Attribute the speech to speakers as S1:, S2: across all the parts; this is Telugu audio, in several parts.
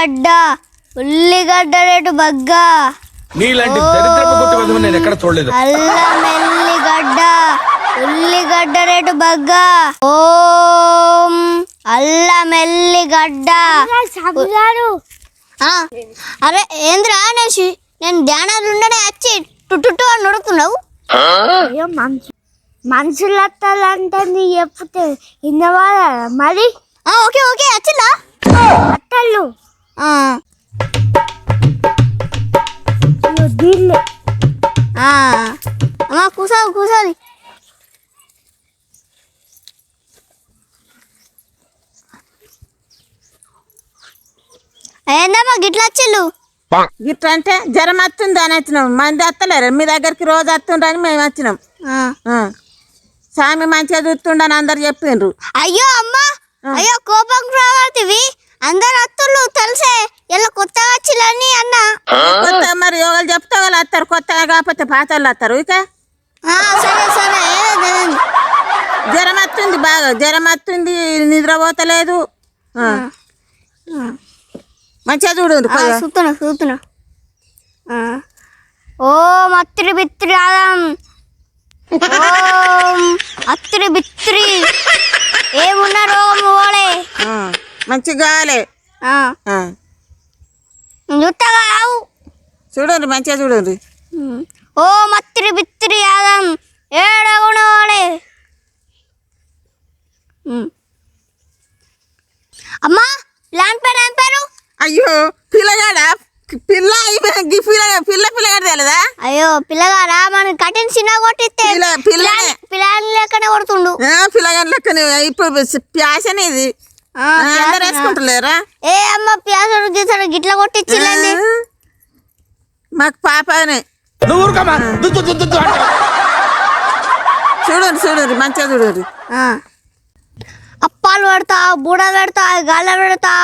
S1: ఉల్లిగడ్డ ఉల్లిగడ్డ రేటు బగ్గా
S2: నీలాంటి దరిద్రపు కొత్త విధం నేను ఎక్కడ చూడలేదు.
S1: అల్లం ఎల్లిగడ్డ ఉల్లిగడ్డ రేటు బగ్గా ఓం అల్లం ఎల్లిగడ్డ. అరే ఏంద్రా అనేసి నేను ధ్యానాలు ఉండనే వచ్చి టుట్టు అని నడుతున్నావు.
S3: మనుషులు అత్తాలంటే నీ చెప్తే ఇన్నవాళ్ళ మరి.
S1: ఓకే ఓకే వచ్చిందా
S3: అత్తలు
S1: అమ్మా కూసాలి. ఏందమ్మా గిట్లా వచ్చిళ్ళు?
S4: గిట్ల అంటే జ్వరం వస్తుంది అని వచ్చినాం. మంది వస్తలేరు మీ దగ్గరికి రోజు వస్తుండ్రని మేము వచ్చినాం. స్వామి మంచిగా చూస్తుండని అందరు చెప్పిండ్రు.
S1: అయ్యో అమ్మా అయ్యో కోపం రావాటివి అందరు అత్తులు తెలిసే ఇలా కొత్తగా వచ్చిలని అన్న.
S4: కొత్త మరి యోగాలు చెప్తే వాళ్ళు వస్తారు, కొత్తగా కాకపోతే పాత వాళ్ళు వస్తారు. ఇక
S1: సరే సరే
S4: జ్వరం వస్తుంది, బాగా జ్వరం వస్తుంది, నిద్రపోతలేదు. మంచిగా చూడు.
S1: చూస్తున్నా ఓం అత్రి బిత్రి ఆదం ఓం అత్రి బిత్రి ఏమున్న రోగము ఓలే
S4: మంచిగా కాలే.
S1: చూస్తాగా ఆవు
S4: చూడండి మంచిగా చూడండి.
S1: ఓం అత్రి బిత్రి ఆదం ఏడగుణ ఓలే. అమ్మా లాంటి పేరు ఏం పేరు?
S4: అయ్యో పిల్లగాడా పిల్లగాడు తెలదా?
S1: అయ్యో పిల్లగారా మన కఠిన చిన్న కొట్టిస్తే పిల్లగాని లెక్కనే కొడుతుండు.
S4: పిల్లగాడి లెక్కనే ఇప్పుడు ప్యాషన్ ఇది అందరు వేసుకుంటలేరా?
S1: ఏ అమ్మ ప్యాసడు గీసాడు గిట్ల కొట్టించింది.
S4: మాకు పాపనే. చూడండి మంచిగా చూడండి.
S1: అప్పాలు పెడతా, బూడ పెడతా, గాల పెడతా,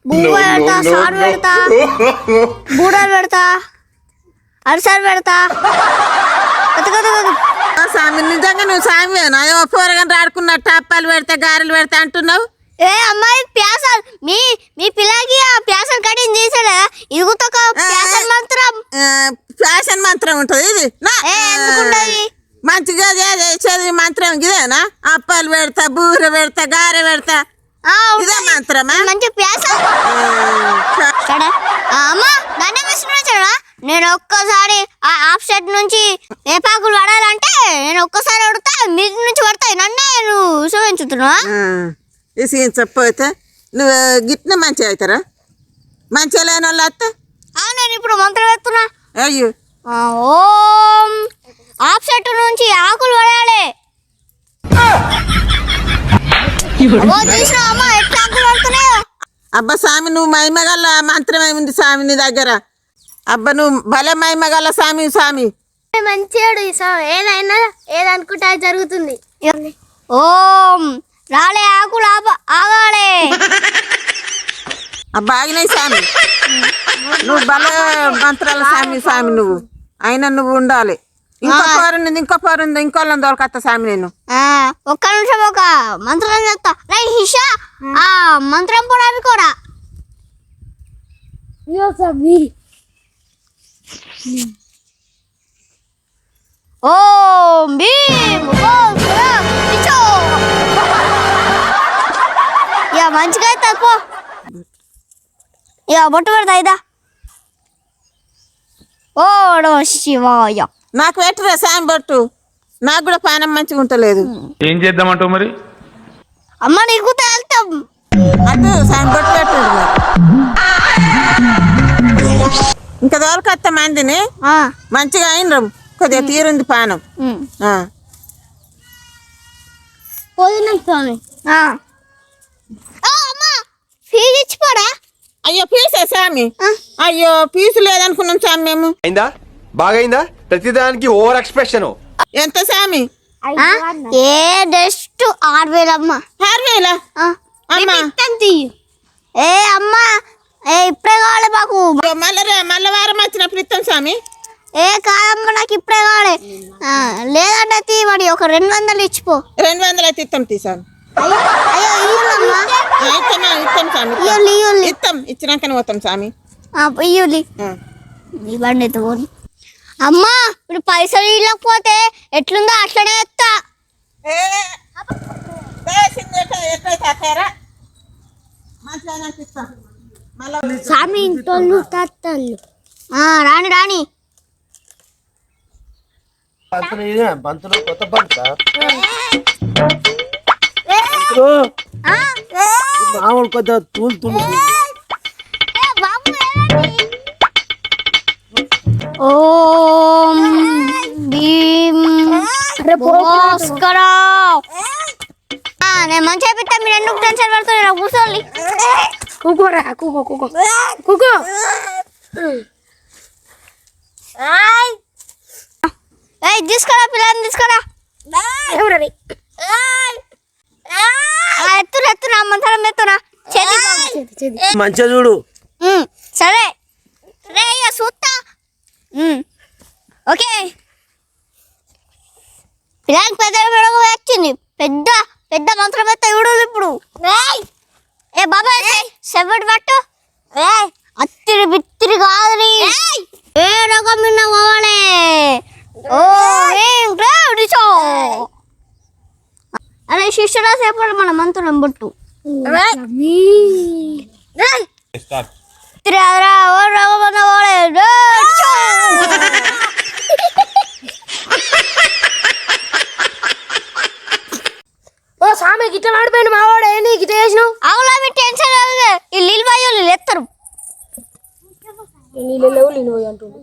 S1: బువ్వ పెడతా, సారు పెడతా, బూడలు పెడతా, అరిసాలు పెడతా.
S4: స్వామి నిజంగా నువ్వు స్వామివేనా? ఏమో పోరగానే ఆడుకున్నట్టు అప్పాలు పెడతా గారెలు పెడతా అంటున్నావు.
S1: ఏ అమ్మాయి ప్యాసలు మీ పిల్లకి ఆ ప్యాసలు కటింగ్ చేసాడా? ఇదిగుతో మంత్రం
S4: ఫ్యాషన్ మంత్రం ఉంటుంది ఇది.
S1: ఎందుకుంటది?
S4: మంచిగా చదివి మంత్రం ఇదేనా? అప్పాలు పెడతా, బూర పెడతా, గారె పెడతా, ఇదే మంత్రమా?
S1: మంచి ప్యాస. అమ్మా నన్నే విసిరించాడా? నేను ఒక్కసారి ఆ ఆఫ్ సెట్ నుంచి వేపాకులు పడాలంటే నేను ఒక్కసారి పడతా, మీద నుంచి పడతాయి. నన్నే నువ్వు విసిరించుతున్నా.
S4: విసిగించకపోతే నువ్వు గిట్న మంచిగా అవుతారా? మంచిగా లేని వాళ్ళు వస్తే
S1: నేను ఇప్పుడు మంత్రం వేస్తున్నా.
S4: అయ్యో
S1: ఓం ఆఫ్ సెట్ నుంచి ఆకులు పడాలి. చూసినా అమ్మా ఎట్లా ఆకులు పడుతున్నాయో.
S4: అబ్బా స్వామి నువ్వు మహిమగల మంత్రం ఏముంది స్వామి నీ దగ్గర? అబ్బా నువ్వు భలే మహిమగల స్వామి.
S3: మంచివాడు ఏదైనా ఏదనుకుంటే అది జరుగుతుంది.
S1: ఓం రాలే ఆకులు ఆగాలే.
S4: అబ్బా ఆగినాయి స్వామి. నువ్వు భలే మంత్రాల స్వామి నువ్వు. అయినా నువ్వు ఉండాలి. ఇంకో పోరుంది ఇంకోళ్ళని దొరకత్తా స్వామి నేను.
S1: ఒక్క నిమిషం ఒక మంత్రం చెప్తా. హిషా ఆ మంత్రం పోవడానికి కూడా ఓం భీమ్ ఇక మంచిగా అవుతుంది పో. ఇక బొట్టు పెడతా ఇదా. ఓడో శివాయ.
S4: నాకు పెట్టరా సాయం బొట్టు, నాకు కూడా పానం మంచిగా ఉంటలేదు.
S2: ఏం చేద్దామంటావు మరి?
S1: అమ్మ నీకు వెళ్తాం
S4: అటు సాయం బొట్టు పెట్టు. ఇంకా దొరకత్త మందిని మంచిగా అయినరు. కొద్దిగా తీరుంది పానం.
S1: ఫీజు ఇచ్చిపోరా?
S4: అయ్యో ఫీజే స్వామి. అయ్యో ఫీజు లేదనుకున్నాం స్వామి మేము.
S5: అయిందా? బాగైందా? ప్రతిదానికి ఓవర్ ఎక్స్ప్రెషన్.
S4: ఎంత స్వామి?
S1: ఏ జస్ట్ 6,000 అమ్మ.
S4: 6,000?
S1: ఏ అమ్మా ఇప్పుడే కావాలి మాకు.
S4: మళ్ళీ వారం వచ్చినప్పుడు ఇస్తాం స్వామి.
S1: ఏ కాదమ్మా నాకు ఇప్పుడే కావాలి. లేదంటే తీయమని ఒక 200 ఇచ్చిపో.
S4: 200 అయితే ఇస్తాం స్వామి.
S1: అయ్యో ఇయ్యులమ్మా
S4: ఇస్తాం స్వామి
S1: ఇయ్యులి ఇయ్యులి
S4: ఇస్తాం ఇచ్చినాకనే పోతాం స్వామి
S1: ఇయ్యులి నీ బండి ఎత్తుకొని అమ్మా ఇప్పుడు పైసలు ఇవ్వకపోతే ఎట్లుందో అట్లనే ఎత్తా
S3: స్వామి ఇంటోళ్ళు తత్తళ్ళు
S1: రాని రాని
S6: బంతులు కొత్త బంత మామూలు కొద్దిగా తూలుతుంది
S1: ఓం భీం భాస్కరా నేను మంచిగా పెట్టా మీరు ఎందుకు టెన్షన్ పడుతున్నారు కూర్చోండి
S3: కూకోరా కూకో కూకో కూకో
S1: తీసుకురా పిల్లల్ని తీసుకురా ఎత్తున ఎత్తున మంత్రం ఎత్తున
S6: మంచిగా చూడు
S1: సరే రే ఇక చూస్తా ఓకే పిల్లలకి పెద్ద మెడకు వచ్చింది పెద్ద పెద్ద మంత్రం ఎత్త ఇవిడు ఇప్పుడు ఏ బాబా సెవెట్ పట్టు అత్తిరి బిత్తిరి కాదు ఏ రకం విన్నా పోవాలే ఓ అరే శిష్యుడా సేపడు మన మంత్రం బొట్టు తిరగరా ఓ రకమన్న పోవాలే
S3: ఓ స్వామి గిట్ల మాడిపోయింది మావాడు ఏంటి గిట్ట చేసినావు
S1: అవులా మీ టెన్షన్ ఈ నీళ్ళు బాయోళ్ళు ఎత్తరు
S3: నీళ్ళు లేవు నీళ్ళు పోయి అంటుండు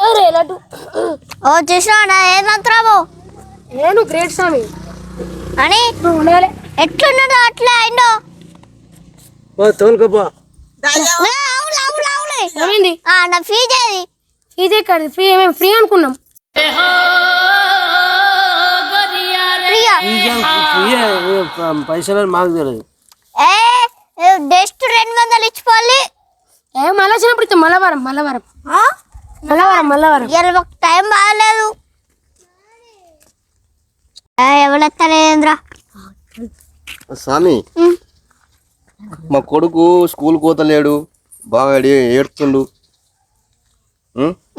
S3: అరే లడ్డు
S1: ఓ చేసినా ఏ మంత్రము
S3: నేను గ్రేట్ స్వామి
S1: అని
S3: ఉండాలి
S1: ఎట్లున్నదో అట్లా అయిందో
S6: తోలుకోపో
S3: ఏమైంది
S1: నా ఫీజు ఏది
S3: ఇదే కాదు ఫ్రీ మేము ఫ్రీ అనుకున్నాం
S1: ఫ్రీయా
S6: పైసలు మాకు తెలియదు
S1: జస్ట్ 200 ఇచ్చిపోవాలి
S3: మళ్ళా వచ్చినప్పుడు ఇస్తాం మల్లవారం మల్లవారం మల్లవారం మల్లవారం
S1: ఇవాళ మాకు టైం బాగాలేదు ఎవరెత్తలేంద్రా
S5: స్వామి మా కొడుకు స్కూల్ కోతలేడు బాగా ఏడుతుండు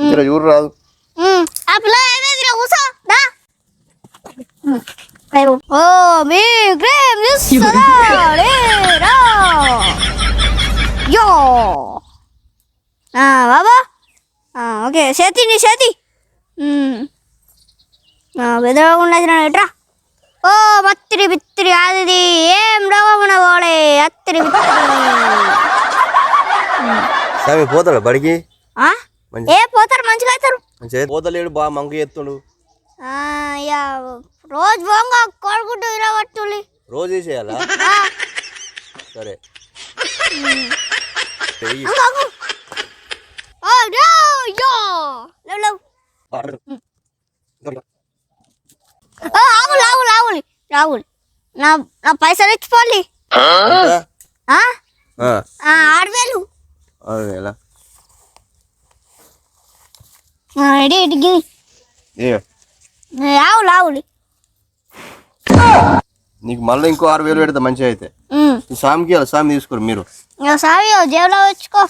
S5: ఇక్కడ చూడు రాదు
S1: ఆ పిల్ల ఏమైంది కూసో దా ఓ మీ గ్రేమ్ యో బాబా ఓకే చేతి నీ చేతి బెదరకుండా ఎట్రా ఓ బత్తిరి బిత్తిరి అది ఏం రోగమున పోలే అత్తిరి
S5: స్వామి పోతాడు బడికి
S1: ఏ పోతారు మంచిగా అవుతారు
S5: పోతలేడు బాగా మంగు ఎత్తుండు
S1: రోజు పోంగా కోడుకుంటూ ఇరవట్టులి
S5: రోజు వేసేయాలా సరే
S1: రాహుల్ నా పైసలు ఇచ్చిపోలి 6,000
S5: ఎలా
S1: రాహుల్
S5: నీకు మళ్ళీ ఇంకో 6,000 పెడతా మంచిగా అయితే స్వామికి స్వామి తీసుకోరు మీరు
S1: సావి జేబులో వచ్చుకో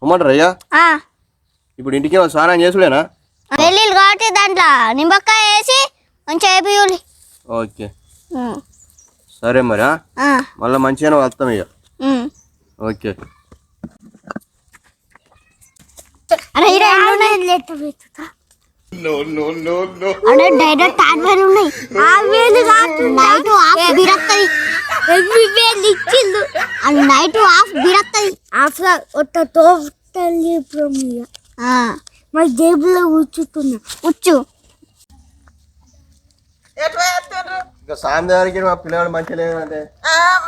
S5: ఉమ్మంటారు అయ్యా ఇప్పుడు ఇంటికి స్నానం చేసుడేనా
S1: పెళ్ళిళ్ళు కాబట్టి దాంట్లో నిమ్మకాయ వేసి మంచిగా అయిపోయి
S5: ఓకే సరే మరి మళ్ళీ మంచిగానే వస్తాం ఇక ఓకే
S1: డైరెక్ట్ 6,000 ఉన్నాయి 6,000 నైట్ హాఫ్ బిరత్తది ఇచ్చిండు నైట్ హాఫ్ బిరత్తది
S3: ఒట్ట తోటలి ప్రమియ మా జేబులో ఉచ్చు
S5: ఇంకా స్వామి దగ్గరికి మా పిల్లవాడు మంచిగా లేదంటే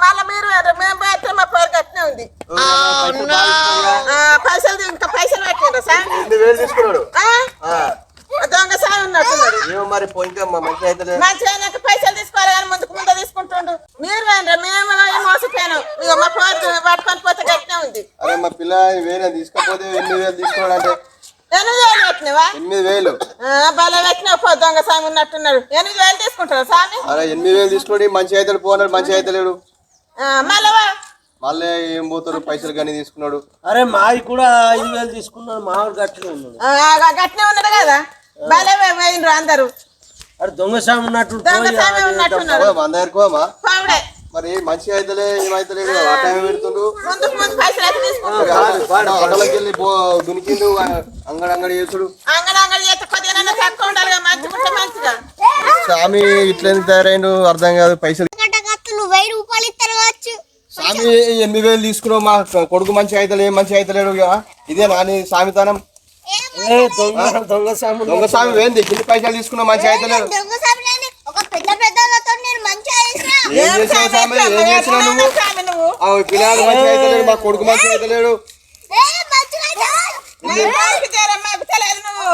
S4: మళ్ళీ మీరు మేము పోతే మా పేరు కట్టినే ఉంది పైసలు ఇంకా పైసలు పెట్టిండ్రు సార్
S5: 2,000 తీసుకున్నాడు
S4: దొంగ సాయం ఉన్నట్టున్నాడు
S5: ఏమో మరి ఇంకా మంచిగా అయితే
S4: మంచిగా పైసలు తీసుకోవాలి కానీ ముందు తీసుకుంటుండు మీరు వేయండి మేము మోసపోయాను ఇక మా పేరు పట్టుకొని పోతే కట్టినే ఉంది
S5: అరే మా పిల్ల వేరే తీసుకోకపోతే 2,000 తీసుకున్నాడు అంటే
S4: 8,000 పెట్టినవా
S5: 8,000.
S4: బల పెట్టినావు పో దొంగ స్వామి ఉన్నట్టున్నాడు 8,000 తీసుకుంటారా స్వామి
S5: అరే 8,000 తీసుకోండి మంచి అవుతాడు పోనాడు మంచి అవుతలేడు
S4: మళ్ళవా
S5: మళ్ళీ ఏం పోతాడు పైసలు కానీ తీసుకున్నాడు.
S6: అరే మాది కూడా 5,000 తీసుకున్నాడు మావాడు గట్టిగా ఉన్నాడు.
S4: గట్టినే ఉన్నాడు కదా బలే పోయినరు అందరు
S6: అరే దొంగ సామి ఉన్నట్టు
S4: దొంగ స్వామి ఉన్నట్టున్నారు
S5: మన దగ్గర కోమా
S4: పావుడే
S5: మరి మంచి అవుతలే ఏమైతలేడు ఆ టైం పెడుతుండు.
S4: ముందు పైసలు అయితే తీసుకుంటారు
S5: ఆటోలకి వెళ్ళి దునికిండు అంగడి చేసుడు.
S4: అంగడి చేస్తే కొద్దిగా తక్కువ ఉండాలి మంచిగా
S5: స్వామి ఇట్లా ఎందుకు తయారైండు అర్థం కాదు. పైసలు
S1: నువ్వు 1,000 రూపాయలు ఇస్తారు కావచ్చు.
S5: స్వామి 8,000 తీసుకున్నావు మా కొడుకు మంచి అవుతలే ఏం మంచి అవుతలేడు ఇదే నాని స్వామితనం.
S6: దొంగ సామి
S5: దొంగ స్వామి ఏంది కింది పైసలు తీసుకున్నావు మంచి అవుతలేడు.
S1: దొంగ సాబులని ఒక పెద్దలతో నేను మంచిగా చేసిన.
S5: ఏం చేసావు స్వామి ఏం చేసినావు నువ్వు?
S4: స్వామి నువ్వు
S5: ఆ పిల్లాడు మంచి అవుతలేడు మా కొడుకు మంచి అవుతలేడు.
S1: మంచిగా
S4: మాకు తెలియదు నువ్వు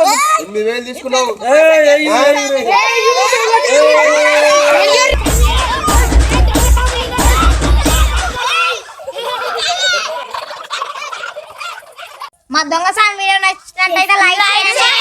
S5: 8,000 తీసుకున్నావు.
S1: మా దొంగ సామి వీడియో నచ్చినట్లయితే లైక్ చేయండి.